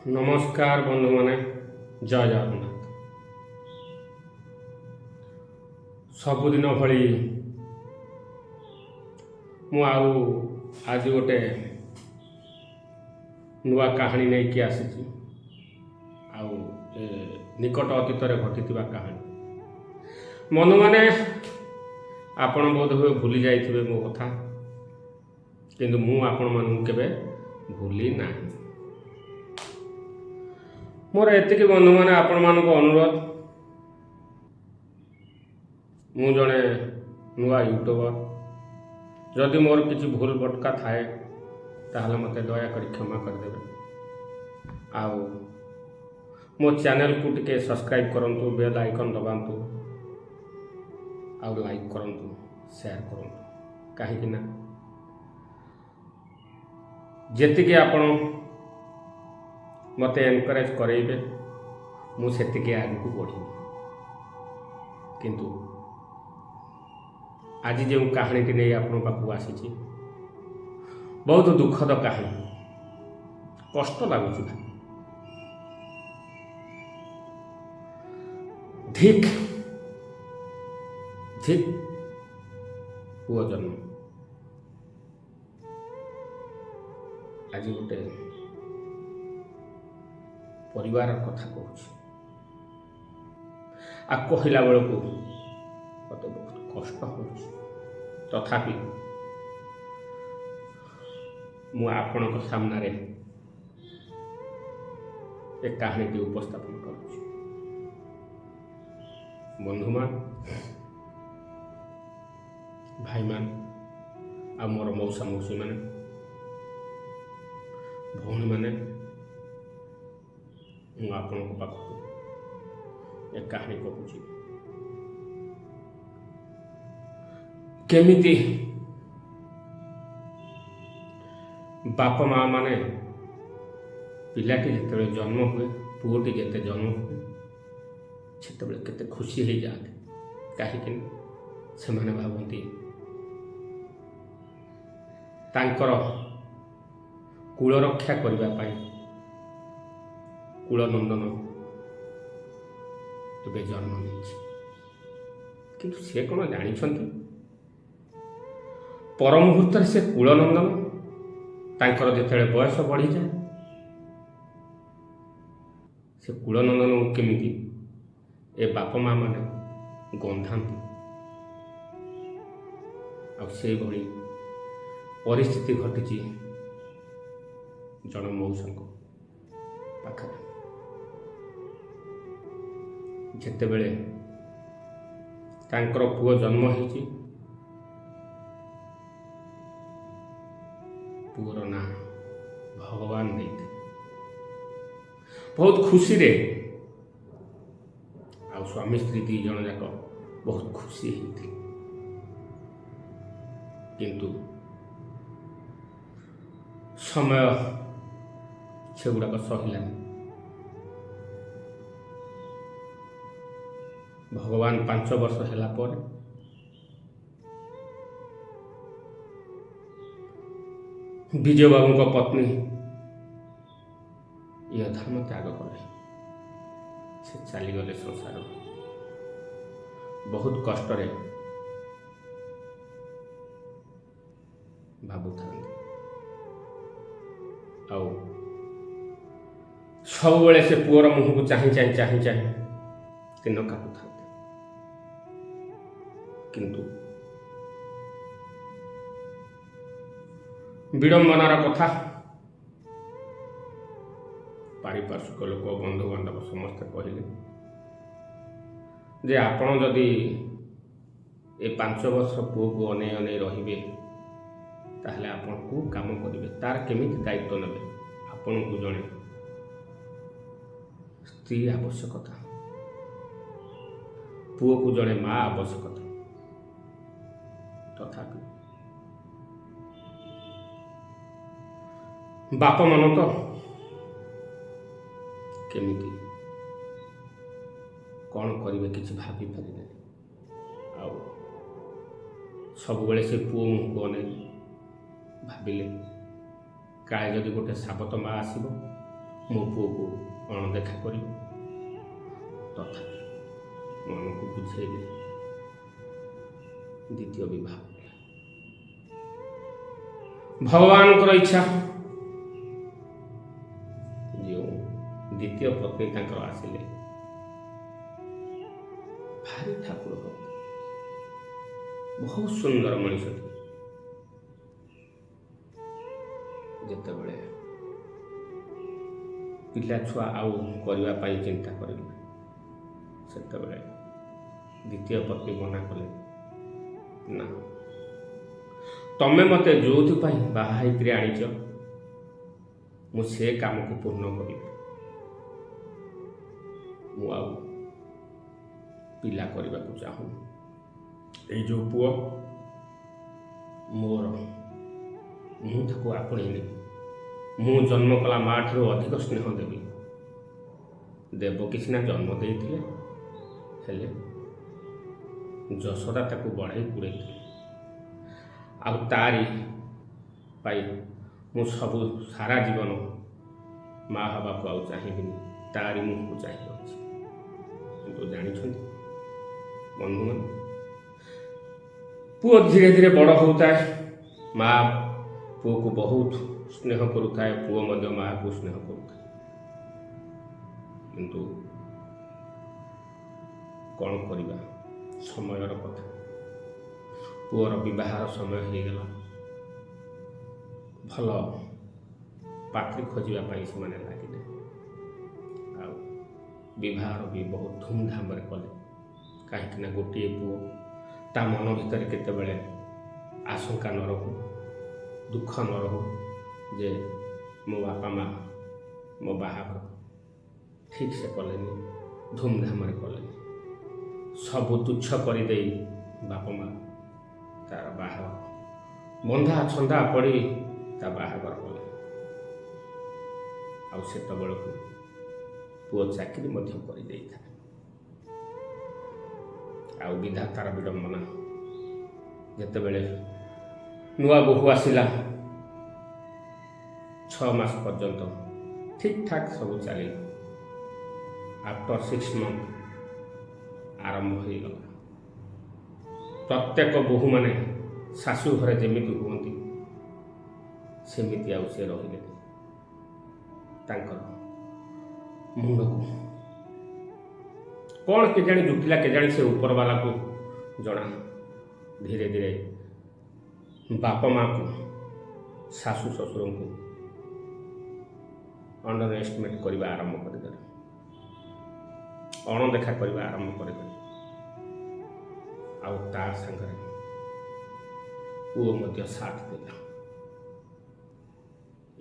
नमस्कार बंधु माने जय जगन्नाथ। सबुदिन भली मु आज गोटे नुआ कहानी नहीं कि आसी निकट अतीत घटी कहानी बंधु माने आपण बोध हुए भूली जाइथिबे मो कथा किंतु मु आपण मानू केबे भूली नाही। मोर एतिकी बंधु माने आपण मानक अनुरोध, मु जड़े नुआ यूट्यूबर, जदि मोर किसी भूल भटका थाए ताहले मते दयाकरी क्षमा करदेवे। आउ मो चैनल को टिके सब्सक्राइब करंतु, बेल आइकन दबांतु, आउ लाइक करंतु, शेयर करंतु। काहे ना जेतिके आपण मते एनकरेज करेबे मु सेतिके आगु बढ़ी। किंतु आज जो कहानी टी नहीं आपण पाखु आसी बहुत दुखद कहानी, कष्ट लगुच। धिक धिक पुओ जन्म आज गोटे परिवार कथा कहूँ आ कहला बेलू मत बहुत कष्ट हो। तथापि मु आपण सामने एक कहानी उपस्थापन करुँ। बंधुमान, भाई मान, आ मोर मौसा मौसी माने, भौणी माने, मु आपण पाखु एक कहानी कहूँ। केमिति बाप माँ माने पिलाटी जिते जन्म हुए, पुओटी जिते जन्म हुए से केते खुशी हो जाते। कहीं से भावती तांकर कूल रक्षा करने कूलनंदन ए जन्म नहीं, किंतु से कौन जानी पर मुहूर्त से कूलनंदन तांकर जिते बयस बढ़ी जाए से कूलनंदन केमिति ए बाप माँ माने गंधाती से भली परिस्थिति घटी जन मौसा पाखे। जिते बेले तांकर पुओ जन्म होइछि, पुओर ना भगवान देते बहुत खुशी रे आ स्वामी स्त्री दी जन जाक बहुत खुशी होती। किंतु समय से गुड़ाक सहलानी। भगवान 5 वर्ष है पर विजय बाबू पत्नी यह धर्म त्याग करे से चलीगले संसार। बहुत कष्ट रे भावु था सब बेले से पुअर मुह को चाह चाह चाह चाह दिन काटू था। किंतु विडंबनार कथा पारिपार्श्विक लोक बंधु बांधव समस्ते कहले जे आपण जदि ए 5 वर्ष पुओ को अने अने रहिबे ताहले आपण को काम करिवे, तार केमिति दायित्व नेबे। आपण को जणे स्त्री आवश्यकता, पुओ को जणे माँ आवश्यकता। तथापि बाप मन तो केमिति कौन करेंगे किसी भाभी पारे आ सब बेले से पुओ मुह को अने भाविले काले जदि गोटे साबत माँ आसब ମୋ ପୁଅକୁ ଅଣଦେଖା କରିବ। ତଥାପି ମନକୁ ବୁଝେଇଲେ ଦ୍ୱିତୀୟ ବିବାହ କଲେ। ଭଗବାନଙ୍କର ଇଚ୍ଛା, ଯେଉଁ ଦ୍ୱିତୀୟ ପତ୍ନୀ ତାଙ୍କର ଆସିଲେ ଭାରି ଠାକୁର ଭକ୍ତ, ବହୁତ ସୁନ୍ଦର ମଣିଷଟି। ଯେତେବେଳେ ପିଲା ଛୁଆ ଆଉ କରିବା ପାଇଁ ଚିନ୍ତା କରିଲେ, ସେତେବେଳେ ଦ୍ୱିତୀୟ ପତ୍ନୀ ମନା କଲେ, ନା, ତମେ ମୋତେ ଯୋଉଥିପାଇଁ ବାହା ହେଇକରି ଆଣିଛ, ମୁଁ ସେ କାମକୁ ପୂର୍ଣ୍ଣ କରିବି। ମୁଁ ଆଉ ପିଲା କରିବାକୁ ଚାହୁଁନି। ଏଇ ଯେଉଁ ପୁଅ ମୋର, ମୁଁ ତାକୁ ଆପଣେଇ ନେବି। ମୁଁ ଜନ୍ମ କଲା ମା ଠାରୁ ଅଧିକ ସ୍ନେହ ଦେବି। ଦେବକୀ ସିନା ଜନ୍ମ ଦେଇଥିଲେ, ହେଲେ ଯଶୋଦା ତାକୁ ବଢ଼େଇ କୁଢ଼େଇଥିଲେ। ଆଉ ତାରି ପାଇଁ ମୁଁ ସବୁ ସାରା ଜୀବନ ମା ହେବାକୁ ଆଉ ଚାହିଁବିନି, ତାରି ମୁହଁକୁ ଚାହିଁ ଅଛି। କିନ୍ତୁ ଜାଣିଛନ୍ତି ବନ୍ଧୁମାନେ, ପୁଅ ଧୀରେ ଧୀରେ ବଡ଼ ହେଉଥାଏ। ମା ପୁଅକୁ ବହୁତ ସ୍ନେହ କରୁଥାଏ, ପୁଅ ମଧ୍ୟ ମାଆକୁ ସ୍ନେହ କରୁଥାଏ। କିନ୍ତୁ କ'ଣ କରିବା, ସମୟର କଥା। ପୁଅର ବିବାହର ସମୟ ହେଇଗଲା। ଭଲ ପାତ୍ରୀ ଖୋଜିବା ପାଇଁ ସେମାନେ ଲାଗିଲେ। ଆଉ ବିବାହର ବି ବହୁତ ଧୁମଧାମରେ କଲେ। କାହିଁକିନା ଗୋଟିଏ ପୁଅ, ତା ମନ ଭିତରେ କେତେବେଳେ ଆଶଙ୍କା ନ ରହୁ, ଦୁଃଖ ନ ରହୁ ଯେ ମୋ ବାପା ମା ମୋ ବାହାଘର ଠିକ୍ ସେ କଲେନି, ଧୁମଧାମରେ କଲେନି। ସବୁ ତୁଚ୍ଛ କରିଦେଇ ବାପା ମା ତାର ବାହାଘର ବନ୍ଧା ଛନ୍ଦା ପଡ଼ି ତା ବାହାଘର କଲେ। ଆଉ ସେତେବେଳକୁ ପୁଅ ଚାକିରି ମଧ୍ୟ କରିଦେଇଥାଏ। ଆଉ ବିଧାତାର ବିଡ଼ମ୍ବନା, ଯେତେବେଳେ ନୂଆ ବୋହୂ ଆସିଲା, 6 ମାସ ପର୍ଯ୍ୟନ୍ତ ଠିକ୍ ଠାକ୍ ସବୁ ଚାଲିଲା। ଆଫ୍ଟର 6 ମନ୍ଥ ଆରମ୍ଭ ହେଇଗଲା। ପ୍ରତ୍ୟେକ ବୋହୂମାନେ ଶାଶୁ ଘରେ ଯେମିତି ହୁଅନ୍ତି, ସେମିତି ଆଉ ସେ ରହିଲେନି। ତାଙ୍କର ମୁଣ୍ଡକୁ କ'ଣ କେଜାଣି ଜୁଟିଲା, କେଜାଣି ସେ ଉପରବାଲାକୁ ଜଣା। ଧୀରେ ଧୀରେ ବାପା ମାଆକୁ, ଶାଶୁ ଶ୍ୱଶୁରଙ୍କୁ ଅଣ୍ଡର ଏଷ୍ଟିମେଟ୍ କରିବା ଆରମ୍ଭ କରିଦେଲେ, ଅଣଦେଖା କରିବା ଆରମ୍ଭ କରିଦେଲେ। ଆଉ ତା ସାଙ୍ଗରେ ପୁଅ ମଧ୍ୟ ସାଥ ଦେଲା।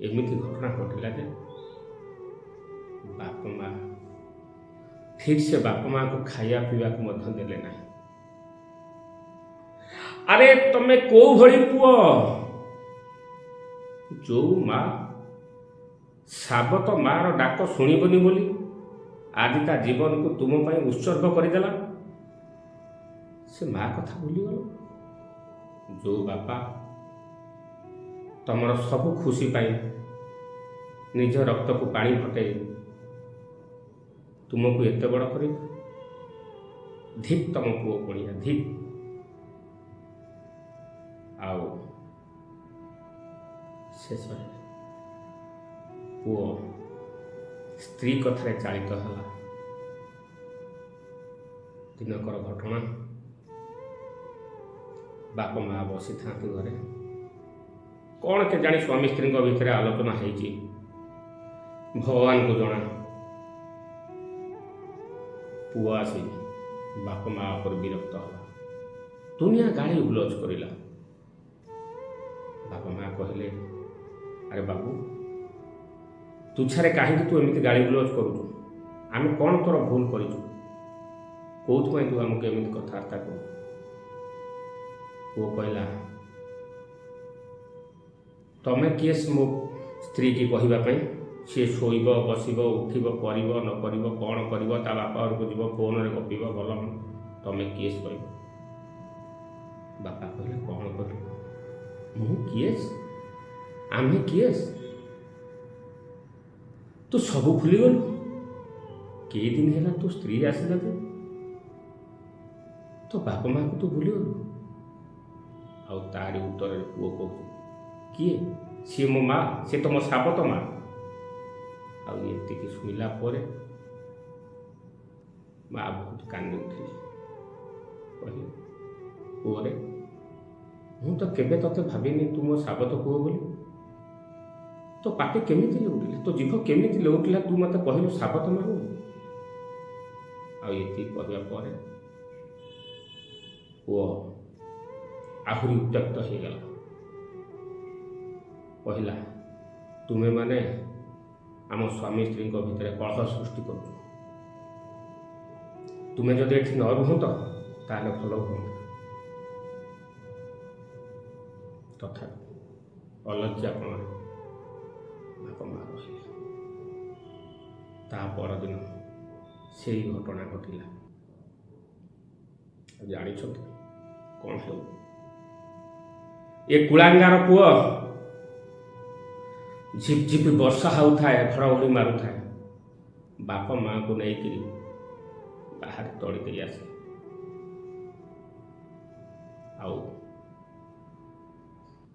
ଏମିତି ଘଟଣା ଘଟିଲା ଯେ ବାପା ମା ଠିକ୍ ସେ ବାପା ମାଆକୁ ଖାଇବା ପିଇବାକୁ ମଧ୍ୟ ଦେଲେ ନାହିଁ। ଆରେ ତମେ କୋଉ ଭଳି ପୁଅ, ଯୋଉ ମା ସାବତ ମାର ଡାକ ଶୁଣିବନି ବୋଲି ଆଜି ତା ଜୀବନକୁ ତୁମ ପାଇଁ ଉତ୍ସର୍ଗ କରିଦେଲା, ସେ ମା କଥା ଭୁଲିଗଲ। ଯୋଉ ବାପା ତମର ସବୁ ଖୁସି ପାଇଁ ନିଜ ରକ୍ତକୁ ପାଣି ଫଟେଇ ତୁମକୁ ଏତେ ବଡ଼ କରିବ, ଧିକ୍ ତମ ପୁଅ ପଣିଆ, ଧିକ୍। ଆଉ ଶେଷରେ ପୁଅ ସ୍ତ୍ରୀ କଥାରେ ଚାଳିତ ହେଲା। ଦିନକର ଘଟଣା, ବାପା ମା ବସିଥାନ୍ତି ଘରେ। କ'ଣ କେଜାଣି ସ୍ୱାମୀ ସ୍ତ୍ରୀଙ୍କ ଭିତରେ ଆଲୋଚନା ହେଇଛି, ଭଗବାନଙ୍କୁ ଜଣା। ପୁଅ ଆସି ବାପା ମା ଉପରେ ବିରକ୍ତ ହେଲା, ଦୁନିଆ ଗାଳି ଗୁଲଜ କରିଲା। ବାପା ମା କହିଲେ, ଆରେ ବାବୁ, ତୁଚ୍ଛାରେ କାହିଁକି ତୁ ଏମିତି ଗାଳି ଗୁଲଜ କରୁଛୁ? ଆମେ କ'ଣ ତୋର ଭୁଲ କରିଛୁ? କୋଉଥିପାଇଁ ତୁ ଆମକୁ ଏମିତି କଥାବାର୍ତ୍ତା କରୁ? ପୁଅ କହିଲା, ତମେ କିଏ ମୋ ସ୍ତ୍ରୀ କି କହିବା ପାଇଁ? ସିଏ ଶୋଇବ, ବସିବ, ଉଠିବ, କରିବ ନ କରିବ, କ'ଣ କରିବ, ତା ବାପା ଘରକୁ ଯିବ, ଫୋନରେ ଗପିବ, ଭଲ। ତମେ କିଏ କହିବ? ବାପା କହିଲେ, କ'ଣ କରିବ? ମୁଁ କିଏ? ଆମେ କିଏ? ତୁ ସବୁ ଭୁଲିଗଲୁ? କେଇଦିନ ହେଲା ତୋ ସ୍ତ୍ରୀ ଆସିଲା ଯେ ତୋ ବାପା ମାଆକୁ ତୁ ଭୁଲିଗଲୁ? ଆଉ ତାରି ଉତ୍ତରରେ ପୁଅ କହୁଛି, କିଏ? ସିଏ ମୋ ମା, ସିଏ ତ ମୋ ସାବତ ମା। ଆଉ ଏତିକି ଶୁଣିଲା ପରେ ମା ବହୁତ କାନ୍ଦି ଉଠିଲେ। କହିଲେ, ପୁଅରେ, ମୁଁ ତ କେବେ ତତେ ଭାବିନି ତୁ ମୋ ସାବତ ପୁଅ ବୋଲି। ତୋ ପାଟି କେମିତି ଲେଉଟିଲା, ତୋ ଜିଭ କେମିତି ଲେଉଟିଲା ତୁ ମୋତେ କହିଲୁ ସାବତ ମା ବୋଲି? ଆଉ ଏତିକି କହିବା ପରେ ପୁଅ ଆହୁରି ଉତ୍ତ୍ୟକ୍ତ ହେଇଗଲା। କହିଲା, ତୁମେମାନେ ଆମ ସ୍ୱାମୀ ସ୍ତ୍ରୀଙ୍କ ଭିତରେ କଳହ ସୃଷ୍ଟି କରୁଛ। ତୁମେ ଯଦି ଏଠି ନ ରୁହନ୍ତ ତାହେଲେ ଭଲ ହୁଅନ୍ତା। ତଥାପି ଅଲଜ୍ଜାପଣରେ ବାପା ମା ରହିଲେ। ତା ପରଦିନ ସେଇ ଘଟଣା ଘଟିଲା। ଜାଣିଛନ୍ତି କ'ଣ ହେବ? ଏ କୁଳାଙ୍ଗାର ପୁଅ ଝିପଝିପ ବର୍ଷା ହେଉଥାଏ, ଘଡ଼ଘଡ଼ି ମାରୁଥାଏ, ବାପା ମାଆଙ୍କୁ ନେଇକରି ବାହାରେ ତଳି ଦେଇ ଆସେ। ଆଉ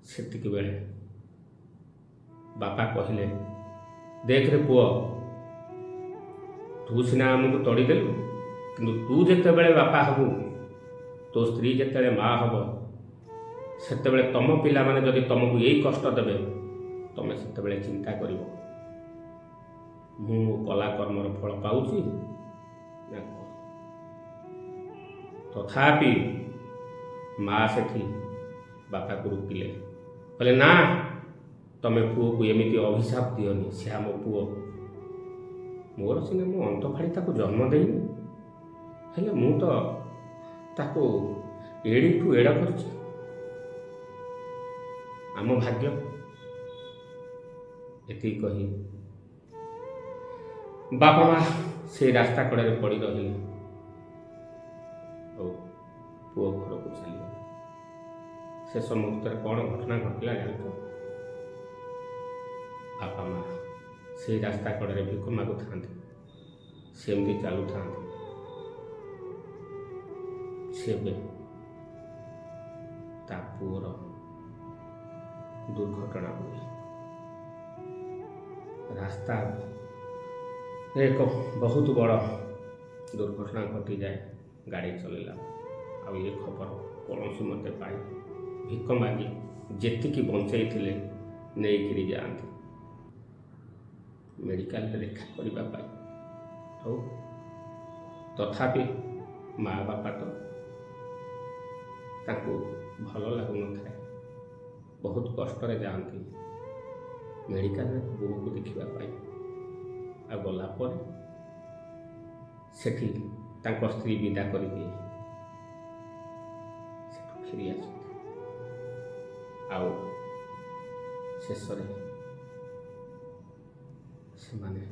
ସେତିକି ବେଳେ ବାପା କହିଲେ, ଦେଖରେ ପୁଅ, ତୁ ସିନା ଆମକୁ ତଡ଼ିଦେଲୁ, କିନ୍ତୁ ତୁ ଯେତେବେଳେ ବାପା ହବୁ, ତୋ ସ୍ତ୍ରୀ ଯେତେବେଳେ ମା ହବ, ସେତେବେଳେ ତମ ପିଲାମାନେ ଯଦି ତମକୁ ଏଇ କଷ୍ଟ ଦେବେ, ତମେ ସେତେବେଳେ ଚିନ୍ତା କରିବ, ମୁଁ ମୋ କଲା କର୍ମର ଫଳ ପାଉଛି ନା କ'ଣ? ତଥାପି ମା ସେଠି ବାପାକୁ ରୋକିଲେ। କହିଲେ, ନା, ତମେ ପୁଅକୁ ଏମିତି ଅଭିଶାପ ଦିଅନି। ସେ ଆମ ପୁଅ। ମୋର ସିନା ମୁଁ ଅନ୍ତ ଫାଡ଼ି ତାକୁ ଜନ୍ମ ଦେଇନି, ହେଲେ ମୁଁ ତ ତାକୁ ଏଡ଼ିଠୁ ଏଡ଼ କରିଛି। ଆମ ଭାଗ୍ୟ। ଏତିକି କହି ବାପା ମା ସେଇ ରାସ୍ତା କଡ଼ରେ ପଡ଼ି ରହିଲେ। ଆଉ ପୁଅ ଘରକୁ ଚାଲିଗଲା। ଶେଷ ମୁହୂର୍ତ୍ତରେ କ'ଣ ଘଟଣା ଘଟିଲା ଜାଣିଛ? ବାପା ମା ସେଇ ରାସ୍ତା କଡ଼ରେ ଭିକ ମାଗୁଥାନ୍ତି, ସେମିତି ଚାଲୁଥାନ୍ତି। ସେବେ ତା ପୁଅର ଦୁର୍ଘଟଣା ହୁଏ। ରାସ୍ତା ଏକ ବହୁତ ବଡ଼ ଦୁର୍ଘଟଣା ଘଟିଯାଏ ଗାଡ଼ି ଚଲେଇଲା। ଆଉ ଏ ଖବର କୌଣସି ମତେ ପାଇ ଭିକ ମାଗି ଯେତିକି ବଞ୍ଚେଇଥିଲେ ନେଇକିରି ଯାଆନ୍ତି ମେଡ଼ିକାଲରେ ଦେଖା କରିବା ପାଇଁ। ଆଉ ତଥାପି ମା ବାପା ତ ତାଙ୍କୁ ଭଲ ଲାଗୁନଥାଏ, ବହୁତ କଷ୍ଟରେ ଯାଆନ୍ତି ମେଡ଼ିକାଲରେ ବୋଉକୁ ଦେଖିବା ପାଇଁ। ଆଉ ଗଲା ପରେ ସେଠି ତାଙ୍କ ସ୍ତ୍ରୀ ବିଦା କରିଦିଏ, ସେଠୁ ଫେରି ଆସନ୍ତି। ଆଉ ଶେଷରେ ସେମାନେ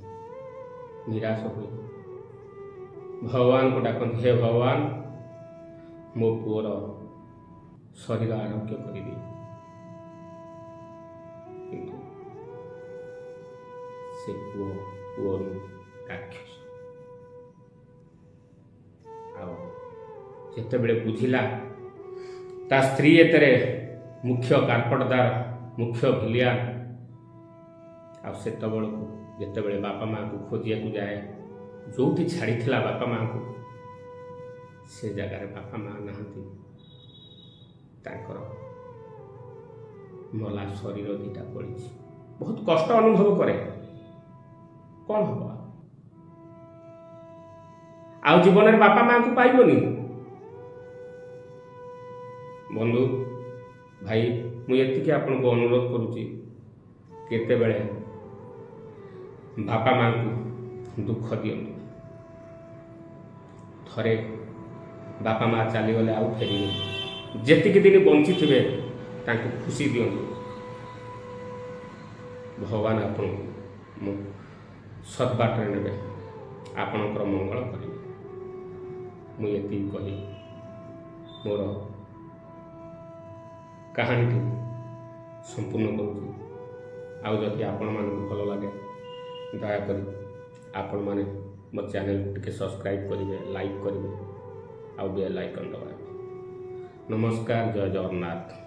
ନିରାଶ ହୋଇ ଭଗବାନଙ୍କୁ ଡାକନ୍ତି, ହେ ଭଗବାନ, ମୋ ପୁଅର ଶରୀର ଆରୋଗ୍ୟ କରିଦିଏ। କିନ୍ତୁ ସେ ପୁଅ ରାକ୍ଷସ। ଆଉ ଯେତେବେଳେ ବୁଝିଲା ତା ସ୍ତ୍ରୀ ଏଥିରେ ମୁଖ୍ୟ କାର୍ପଟଦାର, ମୁଖ୍ୟ ଭିଲିଆନ, ଆଉ ସେତେବେଳକୁ ଯେତେବେଳେ ବାପା ମାଆଙ୍କୁ ଖୋଜିବାକୁ ଯାଏ, ଯେଉଁଠି ଛାଡ଼ିଥିଲା ବାପା ମାଆଙ୍କୁ, ସେ ଜାଗାରେ ବାପା ମାଆ ନାହାନ୍ତି। ତାଙ୍କର ମଲା ଶରୀର ଦିଟା ପଡ଼ିଛି। ବହୁତ କଷ୍ଟ ଅନୁଭବ କରେ। କ'ଣ ହବ? ଆଉ ଜୀବନରେ ବାପା ମାଆଙ୍କୁ ପାଇବନି। ବନ୍ଧୁ, ଭାଇ, ମୁଁ ଏତିକି ଆପଣଙ୍କୁ ଅନୁରୋଧ କରୁଛି, କେତେବେଳେ ବାପା ମାଆଙ୍କୁ ଦୁଃଖ ଦିଅନ୍ତୁ। ଥରେ ବାପା ମାଆ ଚାଲିଗଲେ ଆଉ ଫେରିବେନି। ଯେତିକି ଦିନ ବଞ୍ଚିଥିବେ ତାଙ୍କୁ ଖୁସି ଦିଅନ୍ତୁ। ଭଗବାନ ଆପଣଙ୍କୁ ସଦ୍ବାଟରେ ନେବେ, ଆପଣଙ୍କର ମଙ୍ଗଳ କରିବେ। ମୁଁ ଏତିକି କହି ମୋର କାହାଣୀଟି ସମ୍ପୂର୍ଣ୍ଣ କରୁଛି। ଆଉ ଯଦି ଆପଣମାନଙ୍କୁ ଭଲ ଲାଗେ ଦୟାକରି ଆପଣମାନେ ମୋ ଚ୍ୟାନେଲ୍ ଟିକେ ସବସ୍କ୍ରାଇବ୍ କରିବେ, ଲାଇକ୍ କରିବେ ଆଉ ବେଲ୍ ଆଇକନ୍ ଦବାଇବେ। ନମସ୍କାର, ଜୟ ଜଗନ୍ନାଥ।